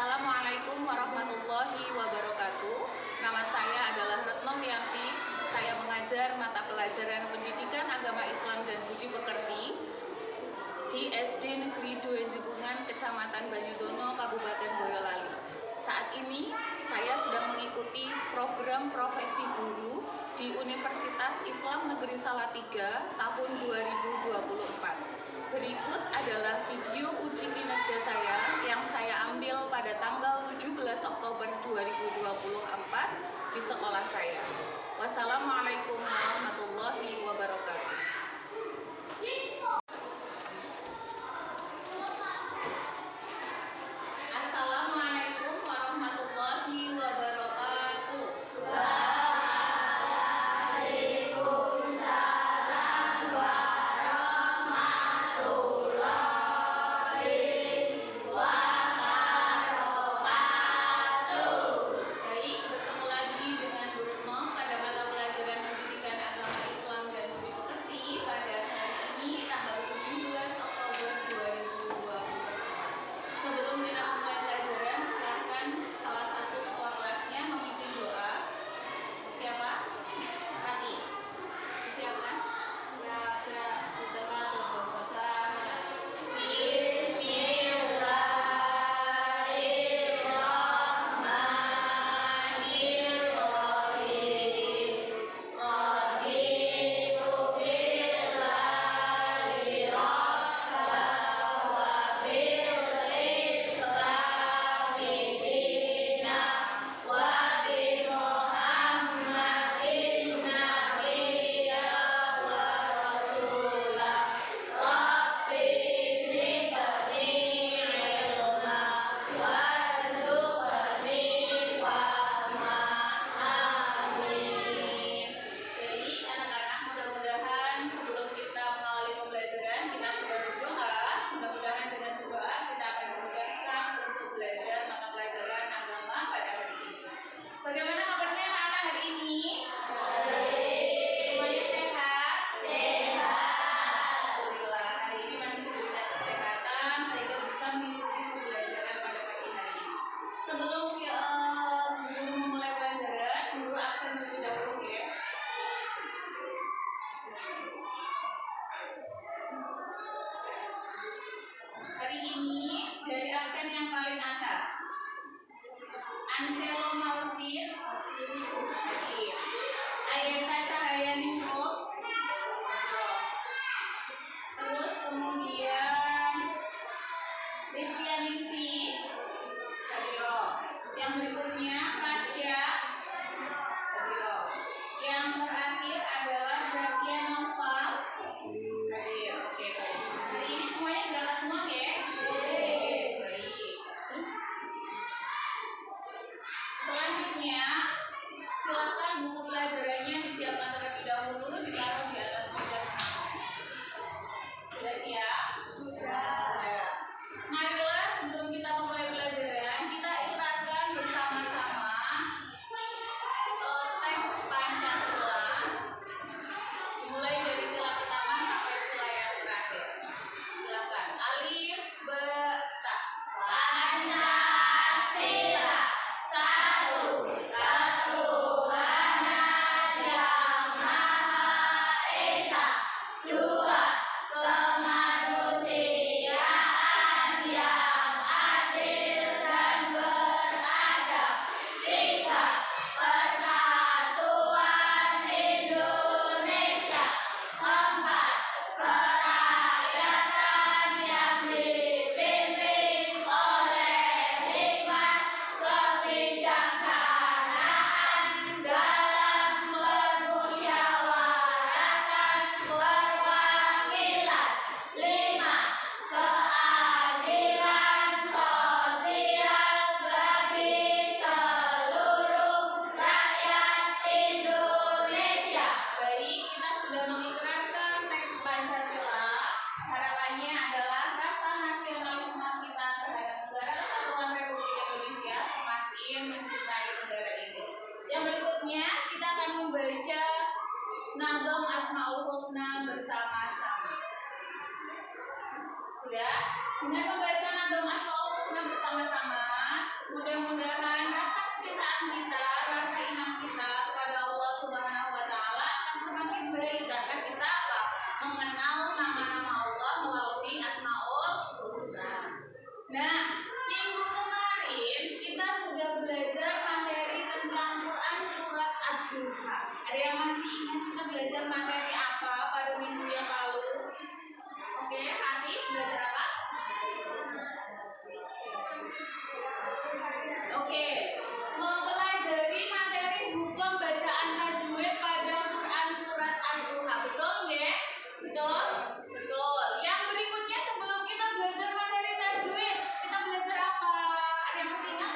Assalamualaikum warahmatullahi wabarakatuh. Nama saya adalah Retno Miyanti. Saya mengajar mata pelajaran Pendidikan Agama Islam dan Budi Pekerti di SD Negeri Duenjebungan, Kecamatan Banyudono, Kabupaten Boyolali. Saat ini saya sedang mengikuti program profesi guru di Universitas Islam Negeri Salatiga tahun 2024. Berikut adalah video uji kinerja saya yang saya ambil pada tanggal 17 Oktober 2024 di sekolah saya. Wassalamualaikum warahmatullahi wabarakatuh. Assalamualaikum warahmatullahi wabarakatuh. Bagaimana kabarnya anak-anak hari ini? Semuanya sehat? Alhamdulillah, hari ini masih diberikan kesehatan sehingga bisa mengikuti pembelajaran pada pagi hari ini. Sebelum guru memulai pelajaran, guru absen terlebih dahulu ya. Hari ini dari absen yang paling atas, Anselo Malvin, Ayesa Cahayaningrum, terus kemudian Rizkyaningsi, yang berikutnya Rasya, yang terakhir adalah Zakia Noval. Oke. Hari ini semuanya berangkat semua ya? Selanjutnya, silakan buku pelajarannya disiapkan terlebih dahulu, ditaruh di atas meja. Sudah siap? Sudah. Marilah sebelum kita memulai pelajaran, kita ikrarkan bersama-sama teks Pancasila, mulai dari sila pertama sampai sila yang terakhir. Silakan. Alif, Ba, Ta. Pancasila. Nazom Asmaul Husna bersama-sama. Sudah? Dengan membaca Nazom Asmaul Husna bersama-sama, Oke, mempelajari materi hukum bacaan tajwid pada Quran surat Ad-Duha. Betul nggih? Betul? Betul. Yang berikutnya sebelum kita belajar materi tajwid, kita belajar apa? Ada yang masih ingat?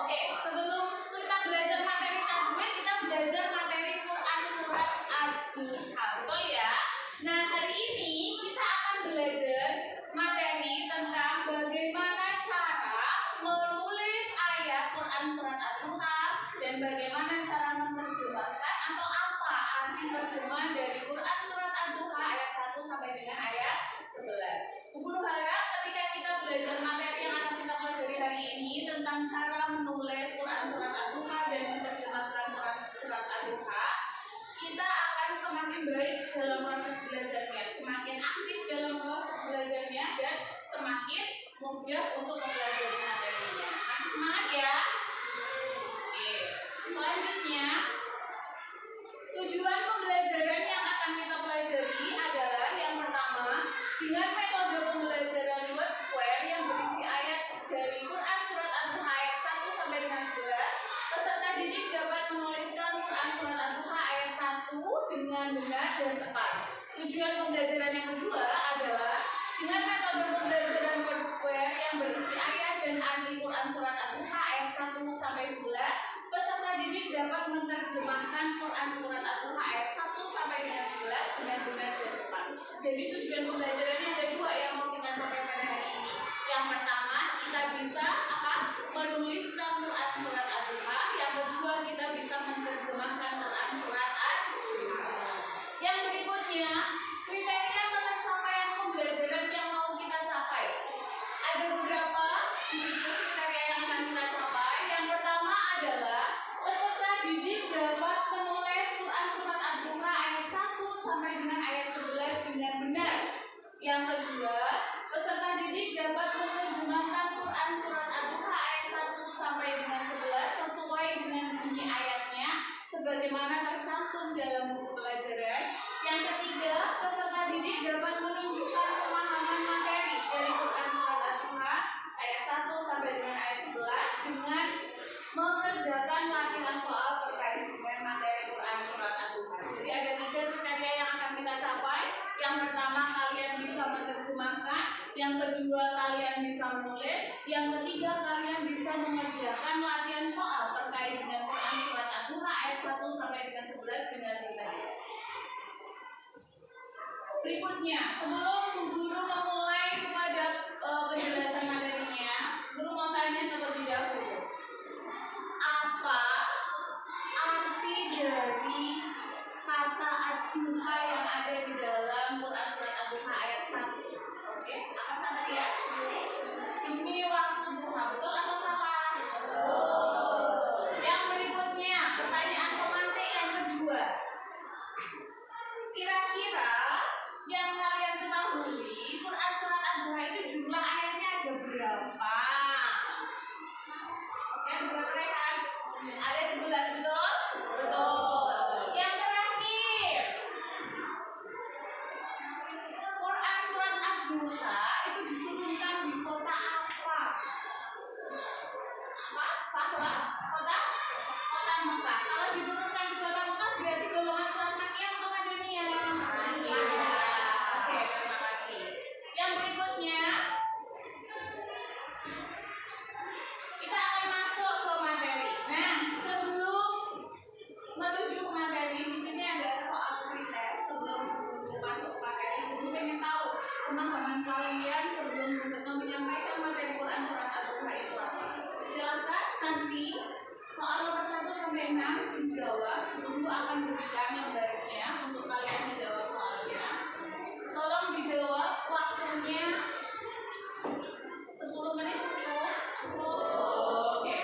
Oke, sebelum kita belajar materi tajwid, kita belajar materi Quran surat Ad-Duha. Betul ya? Nah, hari ini kita akan belajar materi tentang bagaimana cara menulis ayat Quran surat Ad-Duha dan bagaimana cara menerjemahkan atau apa arti terjemah dari Quran surat Ad-Duha ayat 1 sampai dengan ayat 11. Bu Guru harap ketika kita belajar materi yang akan kita pelajari hari ini tentang cara menulis Quran surat Ad-Duha dan menerjemahkan Quran surat Ad-Duha, kita akan semakin baik dalam proses belajarnya, semakin aktif dalam proses belajarnya, dan semakin mudah untuk mempelajari materinya. Masih semangat ya? Oke. Selanjutnya, tujuan pembelajaran yang akan kita pelajari adalah yang pertama, dengan metode pembelajaran word square yang berisi ayat dari Quran surat Ad-Duha ayat 1 sampai dengan 11, peserta didik dapat menuliskan Quran surat Ad-Duha ayat 1 dengan benar dan tepat. Tujuan pembelajaran yang kedua adalah dengan metode pembelajaran word square yang berisi ayat dan arti Quran surat Ad-Duha ayat 1 sampai 11, peserta didik dapat menerjemahkan Quran surat Ad-Duha ayat 1 sampai dengan 11 dengan benar dan tepat. Jadi tujuan pembelajarannya ada dua yang mau kita capai pada hari ini. Yang pertama, kita bisa menuliskan Quran surat Ad-Duha. Yang kedua, kita bisa menerjemahkan Quran surat Ad-Duha. Yang berikutnya, kriteria ketercapaian pembelajaran yang mau kita capai. Ada beberapa di situ kriteria yang akan kita capai. Yang pertama adalah peserta didik dapat menulis Quran surat Ad-Duha ayat 1 sampai dengan ayat 11 dengan benar. Yang kedua, peserta didik dapat menerjemahkan Quran surat Ad-Duha ayat 1 sampai dengan 11 sesuai dengan bunyi ayatnya sebagaimana tercantum dalam buku pelajaran. Yang ketiga, peserta didik dapat menunjukkan pemahaman materi dari Quran surat Ad-Duha ayat 1 sampai dengan ayat 11 dengan mengerjakan latihan soal terkait dengan materi Quran surat Ad-Duha. Jadi ada 3 kriteria yang akan kita capai. Yang pertama, kalian bisa menerjemahkan. Yang kedua, kalian bisa menulis. Yang ketiga, kalian bisa mengerjakan latihan soal terkait dengan Quran surat Ad-Duha ayat 1 sampai dengan 11 dengan benar. Berikutnya, sebelum guru memulai kepada penjelasan materinya, guru mau tanya terlebih dahulu. Apa arti dari kata Ad-Duha yang ada di dalam Quran surat Ad-Duha ayat 1? Oke, apa salah ya? Demi waktu duha, betul atau salah? Betul. Yang berikutnya, pertanyaan pemantik yang kedua. Kira-kira yang kalian ketahui, Quran surat Ad-Duha itu jumlah ayatnya ada berapa? Oke, berapa rekan? Ada 11, betul? Betul. Yang terakhir, Quran surat Ad-Duha itu diturunkan di kota apa? Apa? Salah. Kota Mekah. Kalau diturunkan di kota Mekah berarti golongan surat Makkiyah atau Madaniyah? Oke, terima kasih. Yang berikutnya, kita akan masuk ke materi. Nah, sebelum menuju ke materi, di sini ada soal pretest. Sebelum guru masuk ke materi, guru pengen tahu pemahaman kalian sebelum guru menyampaikan materi Quran surat Ad-Duha itu apa. Silakan nanti soal nomor 1 sampai 6 dijawab. Guru akan berikan gambarnya untuk kalian menjawab soalnya. Tolong dijawab, waktunya 10 menit cukup. Oke.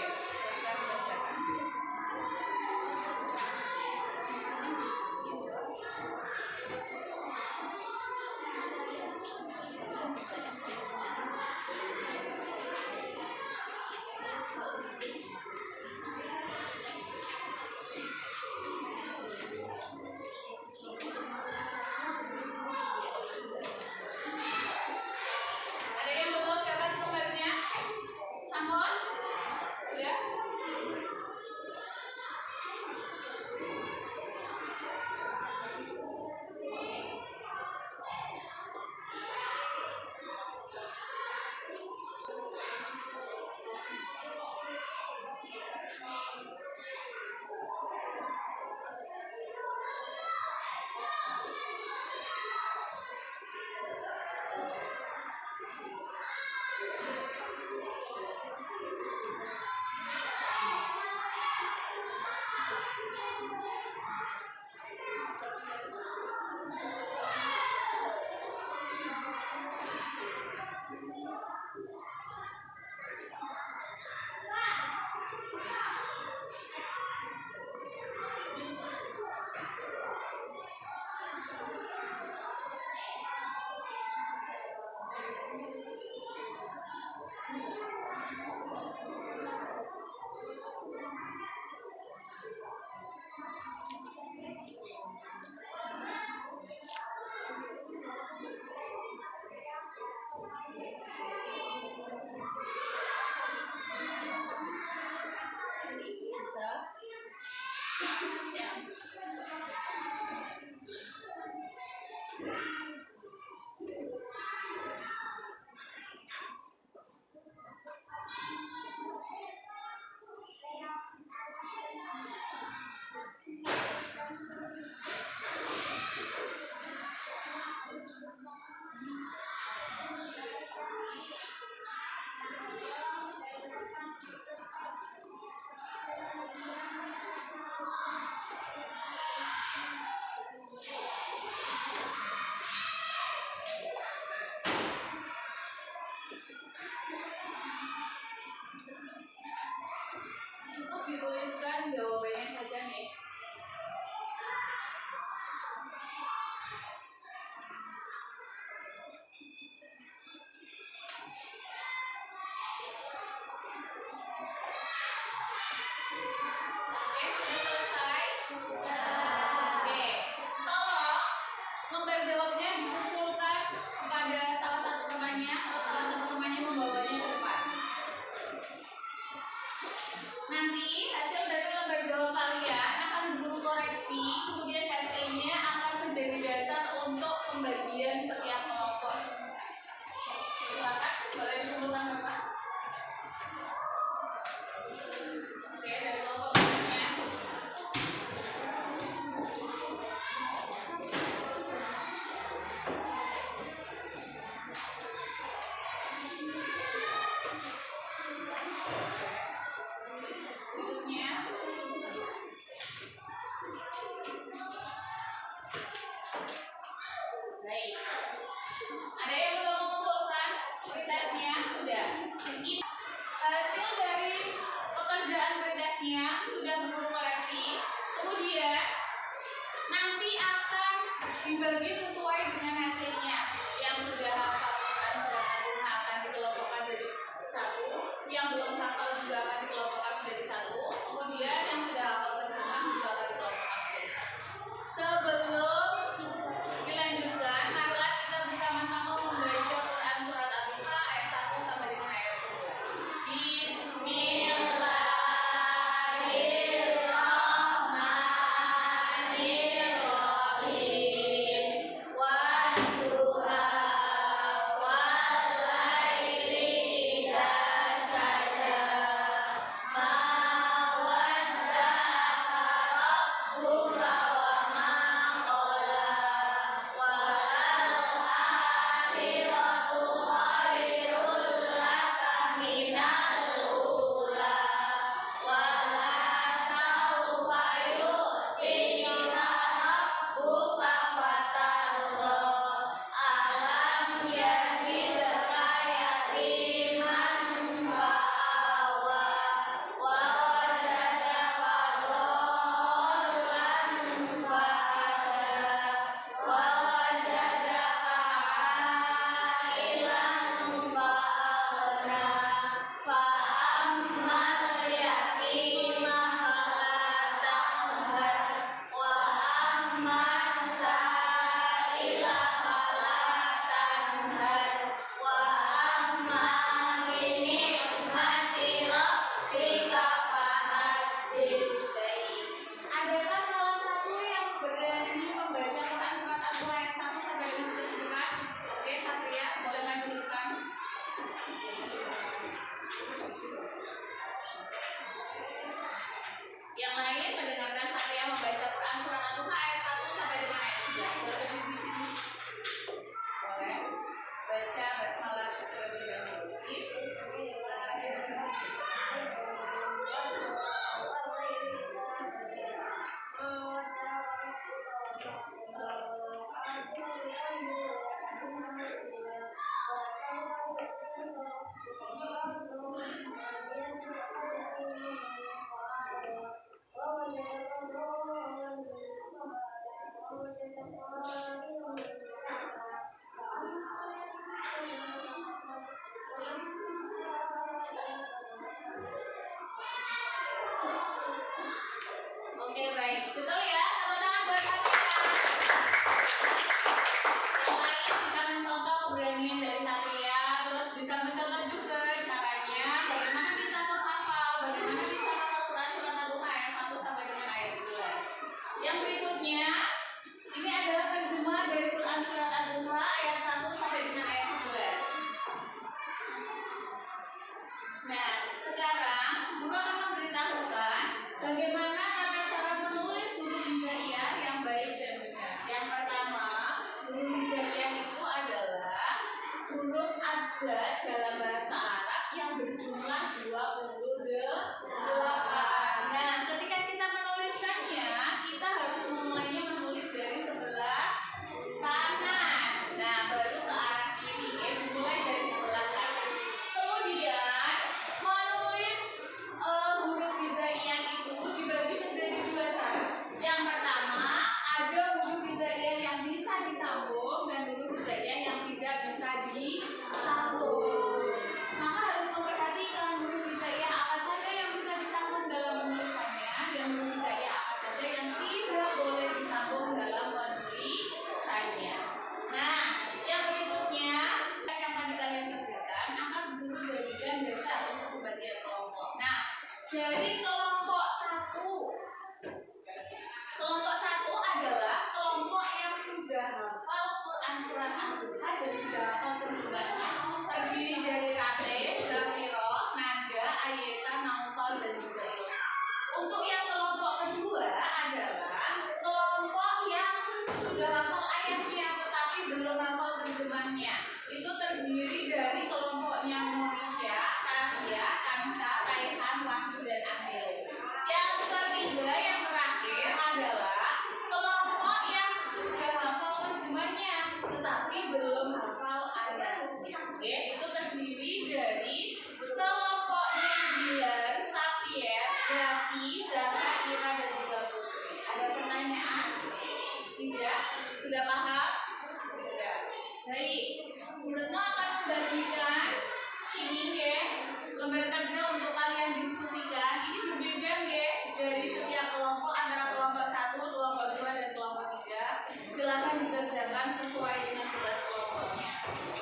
dituliskan jawabannya saja nih. Oke, sudah selesai? Oke, tolong lembar jawabnya dikumpulkan kepada salah satu temannya atau salah satu temannya membawanya ke depan. Nanti hasil dari lembar jawab kalian akan guru koreksi, kemudian hasilnya akan menjadi dasar untuk pembagian setiap kelompok. Silakan, boleh dikumpulkan Bapak. Oke, dari kelompok berikutnya. Berikutnya. Baik. Ada yang belum mengumpulkan pretestnya? Sudah. Ini hasil dari pekerjaan pretestnya sudah guru koreksi. Kemudian nanti akan dibagi sesuai dengan hasilnya. Yang sudah hafal Quran surat Al-Fatihah akan dikelompokkan jadi satu, yang belum hafal juga akan dikelompokkan menjadi satu, kemudian yang sudah hafal terjemah juga akan dikelompokkan menjadi satu. Sebelum dilanjutkan, marilah kita bersama-sama membaca Quran surat Al-Fatihah ayat 1 sampai dengan ayat 11. Bismillahirrahmanirrahim. Wadduha wal laili idza bisa disambung. Maka harus memperhatikan huruf hijaiyah apa saja yang bisa disambung dalam penulisannya dan huruf hijaiyah apa saja yang tidak boleh disambung dalam penulisannya. Nah, yang berikutnya yang tadi kalian kerjakan akan dulu jadikan dasar untuk pembagian kelompok. Nah, dari kelompok 1 adalah kelompok yang sudah hafal Quran surat Al-Duha dan sudah hafal terjemahannya, terdiri dari Ratib, Zafiro, Naja, Ayesa, Naufal dan juga Ilsa. Untuk yang kelompok kedua adalah kelompok yang sudah hafal ayatnya tetapi belum hafal terjemahnya. Itu terdiri dari kelompoknya Monisha, Tasya, Kansa, Raihan, Wahyu dan Azil. Yang ketiga yang terakhir adalah kelompok yang sudah hafal terjemahnya tetapi belum hafal ayatnya. Oke, itu terdiri dari kelompoknya Dilan, Safier, Zaki, Zahra, Ira dan juga Putri. Ada pertanyaan? Tidak? Sudah paham? Sudah. Baik. Retno akan membagikan ini ya, lembar kerja untuk kalian diskusikan. Ini berbeda ya dari setiap kelompok antara kelompok 1, kelompok 2 dan kelompok 3. Silakan dikerjakan sesuai dengan tugas kelompoknya.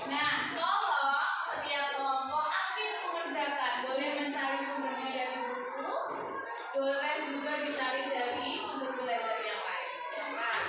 Nah, tolong setiap kelompok aktif mengerjakan. Boleh mencari sumbernya dari buku, boleh juga dicari dari sumber belajar yang lain. Silakan.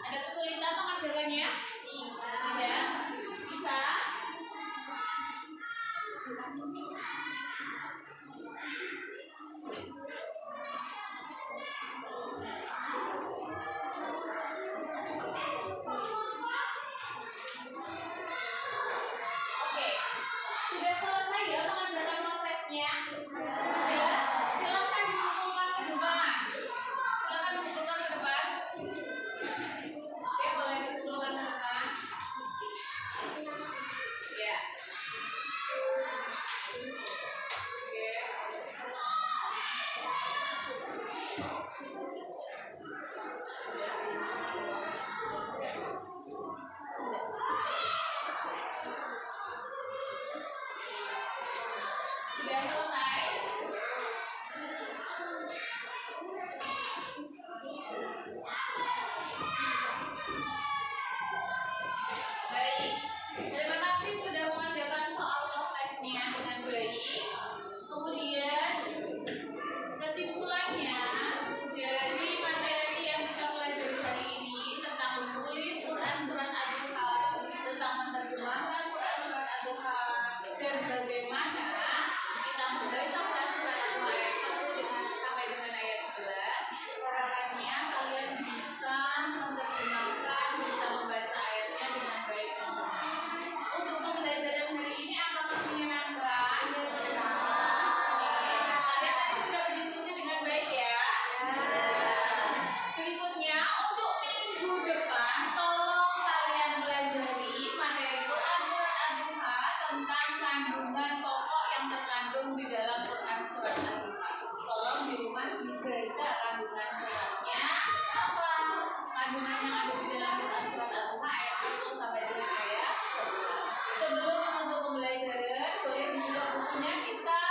Ada kesulitan mengerjakannya? Tidak? Bisa? Oke, sudah selesai ya mengerjakan prosesnya? Ya, silakan dikumpulkan ke depan. Silakan dikumpulkan ke depan. Oke, boleh dikumpulkan ke depan. Ya. Sudah selesai? Baik, terima kasih sudah mengerjakan soal prosesnya dengan baik. Kemudian kesimpulannya dari materi yang kita pelajari hari ini tentang menulis Quran surat Ad-Duha, tentang menerjemahkan Quran surat Ad-Duha, dan bagaimana kita membaca Quran surat Ad-Duha ayat 1 sampai dengan ayat 11. Harapannya kalian bisa menerjemahkan, bisa membaca ayatnya dengan baik dan benar. Untuk pembelajaran hari ini apakah menyenangkan? Kalian tadi sudah berdiskusi dengan baik ya? Berikutnya untuk minggu depan tolong kalian pelajari materi Quran surat Ad-Duha tentang kandungan pokok yang terkandung di dalam Quran surat Ad-Duha. Tolong di rumah dibaca kandungan suratnya apa? Kandungan yang ada di dalam Quran surat Ad-Duha ayat 1 sampai dengan ayat 11. Sebelum menutup pembelajaran, boleh dibuka bukunya. Kita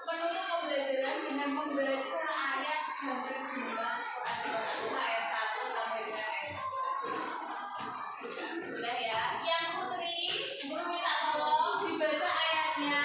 menutup pembelajaran dengan membaca ayat dan terjemah Quran surat Ad-Duha ayat 1 sampai dengan ayat 11. Sudah ya? Yang putri, guru minta tolong dibaca ayatnya.